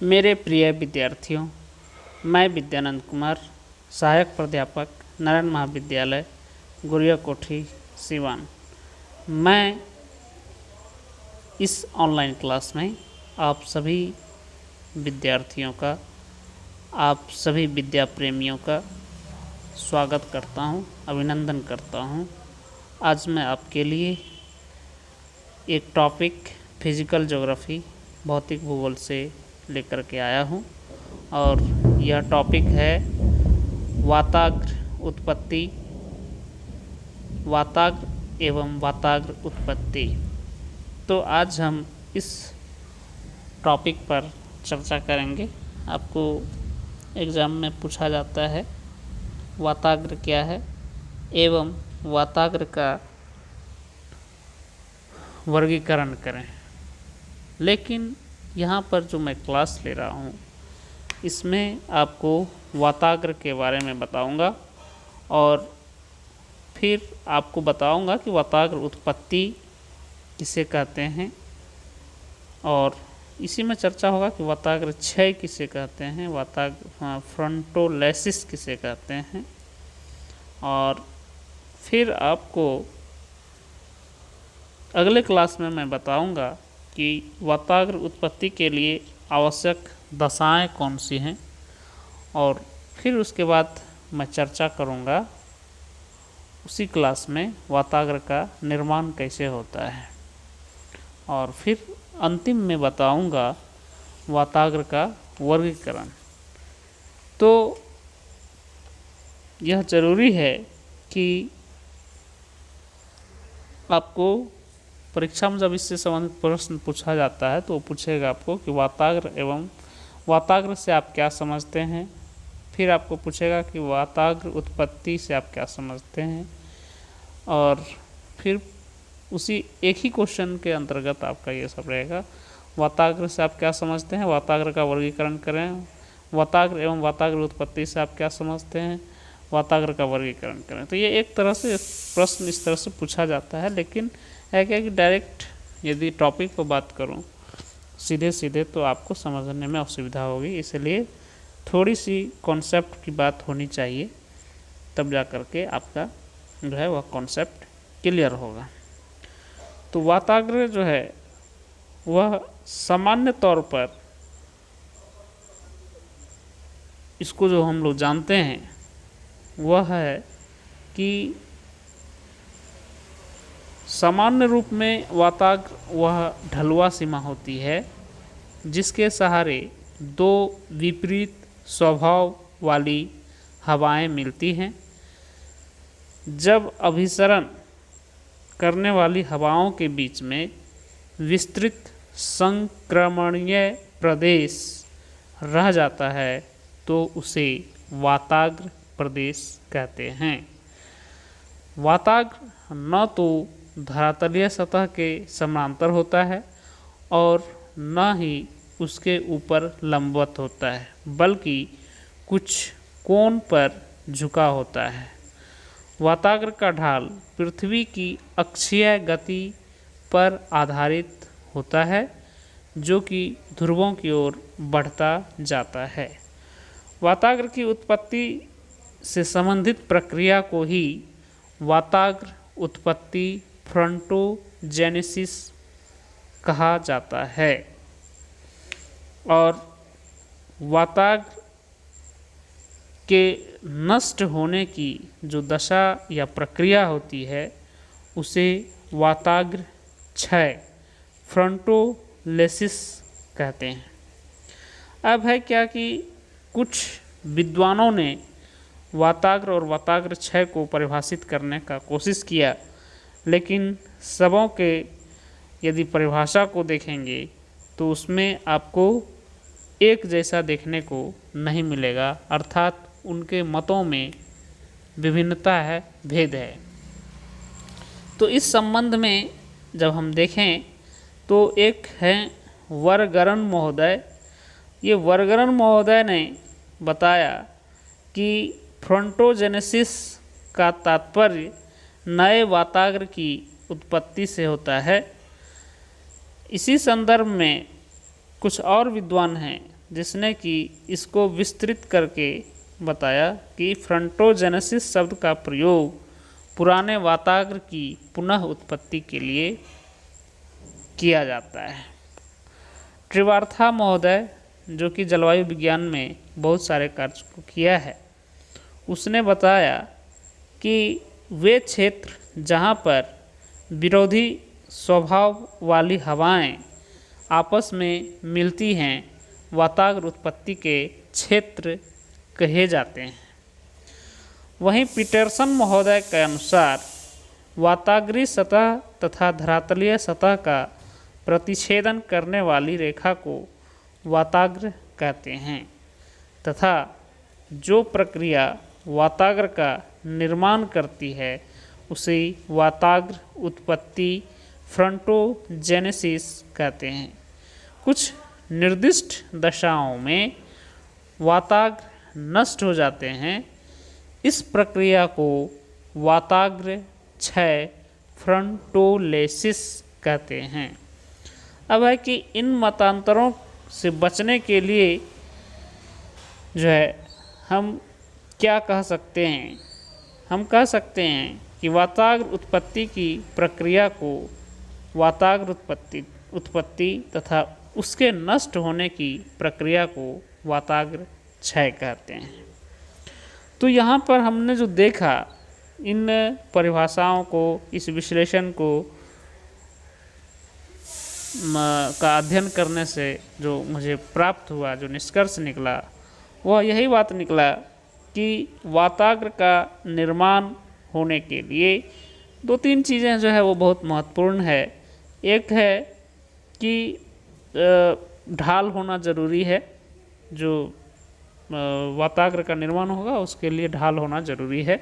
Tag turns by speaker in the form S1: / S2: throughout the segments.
S1: मेरे प्रिय विद्यार्थियों, मैं विद्यानंद कुमार, सहायक प्राध्यापक नारायण महाविद्यालय गुड़िया कोठी सिवान। मैं इस ऑनलाइन क्लास में आप सभी विद्यार्थियों का, आप सभी विद्या प्रेमियों का स्वागत करता हूं, अभिनंदन करता हूं। आज मैं आपके लिए एक टॉपिक फिजिकल ज्योग्राफी भौतिक भूगोल से लेकर के आया हूं और यह टॉपिक है वाताग्र उत्पत्ति, वाताग्र एवं वाताग्र उत्पत्ति। तो आज हम इस टॉपिक पर चर्चा करेंगे। आपको एग्ज़ाम में पूछा जाता है वाताग्र क्या है एवं वाताग्र का वर्गीकरण करें। लेकिन यहाँ पर जो मैं क्लास ले रहा हूँ इसमें आपको वाताग्र के बारे में बताऊँगा और फिर आपको बताऊँगा कि वाताग्र उत्पत्ति किसे कहते हैं और इसी में चर्चा होगा कि वाताग्र क्षय किसे कहते हैं, वाताग्र फ्रंटोलेसिस किसे कहते हैं। और फिर आपको अगले क्लास में मैं बताऊंगा कि वाताग्र उत्पत्ति के लिए आवश्यक दशाएं कौन सी हैं और फिर उसके बाद मैं चर्चा करूंगा उसी क्लास में वाताग्र का निर्माण कैसे होता है और फिर अंतिम में बताऊंगा वाताग्र का वर्गीकरण। तो यह ज़रूरी है कि आपको परीक्षा में जब इससे संबंधित प्रश्न पूछा जाता है तो वो पूछेगा आपको कि वाताग्र एवं वाताग्र से आप क्या समझते हैं। फिर आपको पूछेगा कि वाताग्र उत्पत्ति से आप क्या समझते हैं और फिर उसी एक ही क्वेश्चन के अंतर्गत आपका ये सब रहेगा। वाताग्र से आप क्या समझते हैं, वाताग्र का वर्गीकरण करें। वाताग्र एवं वाताग्र उत्पत्ति से आप क्या समझते हैं, वाताग्र का वर्गीकरण करें। तो ये एक तरह से प्रश्न इस तरह से पूछा जाता है। लेकिन है क्या कि डायरेक्ट यदि टॉपिक को बात करूं सीधे सीधे तो आपको समझने में असुविधा होगी, इसलिए थोड़ी सी कॉन्सेप्ट की बात होनी चाहिए, तब जा कर के आपका जो है वह कॉन्सेप्ट क्लियर होगा। तो वाताग्र जो है वह सामान्य तौर पर इसको जो हम लोग जानते हैं वह है कि सामान्य रूप में वाताग्र वह ढलुआ सीमा होती है जिसके सहारे दो विपरीत स्वभाव वाली हवाएं मिलती हैं। जब अभिसरण करने वाली हवाओं के बीच में विस्तृत संक्रमणीय प्रदेश रह जाता है तो उसे वाताग्र प्रदेश कहते हैं। वाताग्र न तो धरातलीय सतह के समानांतर होता है और न ही उसके ऊपर लंबवत होता है, बल्कि कुछ कोण पर झुका होता है। वाताग्र का ढाल पृथ्वी की अक्षीय गति पर आधारित होता है जो कि ध्रुवों की ओर बढ़ता जाता है। वाताग्र की उत्पत्ति से संबंधित प्रक्रिया को ही वाताग्र उत्पत्ति फ्रंटोजेनेसिस कहा जाता है और वाताग्र के नष्ट होने की जो दशा या प्रक्रिया होती है उसे वाताग्र क्षय फ्रंटोलेसिस कहते हैं। अब है क्या कि कुछ विद्वानों ने वाताग्र और वाताग्र क्षय को परिभाषित करने का कोशिश किया, लेकिन सबों के यदि परिभाषा को देखेंगे तो उसमें आपको एक जैसा देखने को नहीं मिलेगा, अर्थात उनके मतों में विभिन्नता है, भेद है। तो इस संबंध में जब हम देखें तो एक है वर्गरन महोदय। ये वर्गरन महोदय ने बताया कि फ्रंटोजेनेसिस का तात्पर्य नए वाताग्र की उत्पत्ति से होता है। इसी संदर्भ में कुछ और विद्वान हैं जिसने कि इसको विस्तृत करके बताया कि फ्रंटोजेनेसिस शब्द का प्रयोग पुराने वाताग्र की पुनः उत्पत्ति के लिए किया जाता है। त्रिवार्था महोदय, जो कि जलवायु विज्ञान में बहुत सारे कार्य को किया है, उसने बताया कि वे क्षेत्र जहाँ पर विरोधी स्वभाव वाली हवाएं आपस में मिलती हैं वाताग्र उत्पत्ति के क्षेत्र कहे जाते हैं। वहीं पीटरसन महोदय के अनुसार वाताग्रीय सतह तथा धरातलीय सतह का प्रतिच्छेदन करने वाली रेखा को वाताग्र कहते हैं तथा जो प्रक्रिया वाताग्र का निर्माण करती है उसे वाताग्र उत्पत्ति फ्रंटोजेनेसिस कहते हैं। कुछ निर्दिष्ट दशाओं में वाताग्र नष्ट हो जाते हैं। इस प्रक्रिया को वाताग्र क्षय फ्रंटोलेसिस कहते हैं। अब है कि इन मतांतरों से बचने के लिए जो है हम क्या कह सकते हैं? हम कह सकते हैं कि वाताग्र उत्पत्ति की प्रक्रिया को वाताग्र उत्पत्ति तथा उसके नष्ट होने की प्रक्रिया को वाताग्र क्षय कहते हैं। तो यहाँ पर हमने जो देखा, इन परिभाषाओं को, इस विश्लेषण को का अध्ययन करने से जो मुझे प्राप्त हुआ, जो निष्कर्ष निकला, वह यही बात निकला कि वाताग्र का निर्माण होने के लिए 2-3 चीज़ें जो है वो बहुत महत्वपूर्ण है। एक है कि ढाल होना ज़रूरी है। जो वाताग्र का निर्माण होगा उसके लिए ढाल होना ज़रूरी है।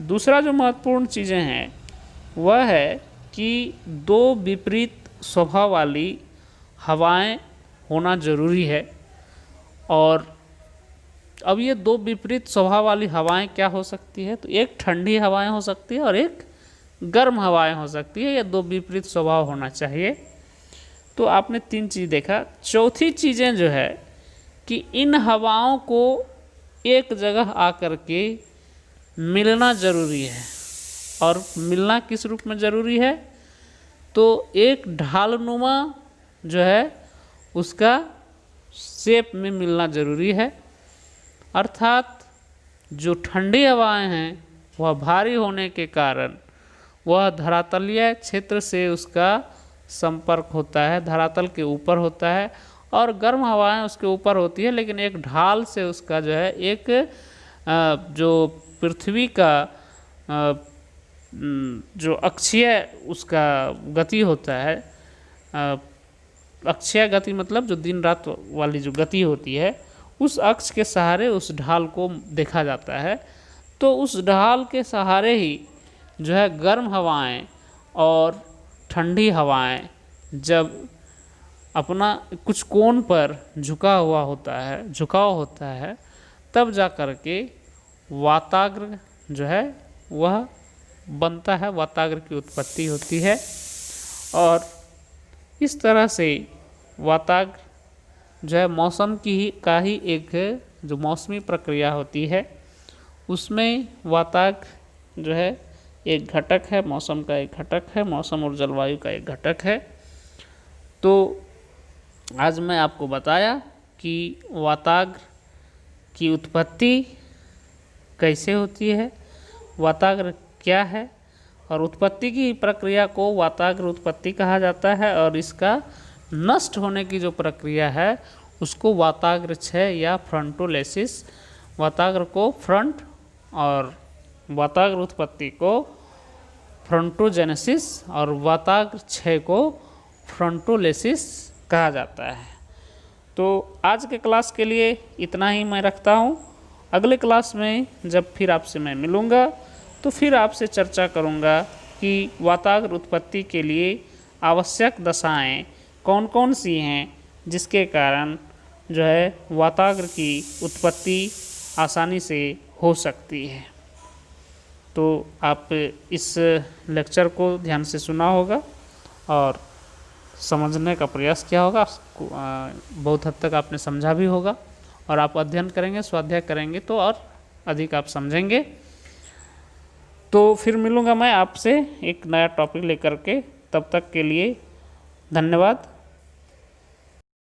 S1: दूसरा जो महत्वपूर्ण चीज़ें हैं वह है कि 2 विपरीत स्वभाव वाली हवाएं होना ज़रूरी है। और अब ये 2 विपरीत स्वभाव वाली हवाएं क्या हो सकती है? तो एक ठंडी हवाएं हो सकती है और एक गर्म हवाएं हो सकती है। ये 2 विपरीत स्वभाव होना चाहिए। तो आपने 3 चीज़ देखा। चौथी चीज़ें जो है कि इन हवाओं को एक जगह आकर के मिलना ज़रूरी है। और मिलना किस रूप में ज़रूरी है? तो एक ढालनुमा जो है उसका शेप में मिलना ज़रूरी है। अर्थात जो ठंडी हवाएं हैं वह भारी होने के कारण वह धरातलीय क्षेत्र से उसका संपर्क होता है, धरातल के ऊपर होता है, और गर्म हवाएं उसके ऊपर होती है, लेकिन एक ढाल से उसका जो है एक जो पृथ्वी का जो अक्षीय उसका गति होता है, अक्षीय गति मतलब जो दिन रात वाली जो गति होती है, उस अक्ष के सहारे उस ढाल को देखा जाता है। तो उस ढाल के सहारे ही जो है गर्म हवाएं और ठंडी हवाएं जब अपना कुछ कोण पर झुकाव होता है, तब जा कर के वाताग्र जो है वह बनता है, वाताग्र की उत्पत्ति होती है। और इस तरह से वाताग्र जो है मौसम का ही एक जो मौसमी प्रक्रिया होती है उसमें वाताग्र जो है एक घटक है, मौसम का एक घटक है, मौसम और जलवायु का एक घटक है। तो आज मैं आपको बताया कि वाताग्र की उत्पत्ति कैसे होती है, वाताग्र क्या है, और उत्पत्ति की प्रक्रिया को वाताग्र उत्पत्ति कहा जाता है, और इसका नष्ट होने की जो प्रक्रिया है उसको वाताग्र क्षय या फ्रंटोलेसिस, वाताग्र को फ्रंट और वाताग्र उत्पत्ति को फ्रंटोजेनेसिस और वाताग्र क्षय को फ्रंटोलेसिस कहा जाता है। तो आज के क्लास के लिए इतना ही मैं रखता हूँ। अगले क्लास में जब फिर आपसे मैं मिलूँगा तो फिर आपसे चर्चा करूँगा कि वाताग्र उत्पत्ति के लिए आवश्यक दशाएं कौन कौन सी हैं जिसके कारण जो है वाताग्र की उत्पत्ति आसानी से हो सकती है। तो आप इस लेक्चर को ध्यान से सुना होगा और समझने का प्रयास किया होगा, आपको बहुत हद तक आपने समझा भी होगा, और आप अध्ययन करेंगे, स्वाध्याय करेंगे तो और अधिक आप समझेंगे। तो फिर मिलूँगा मैं आपसे एक नया टॉपिक लेकर के, तब तक के लिए धन्यवाद।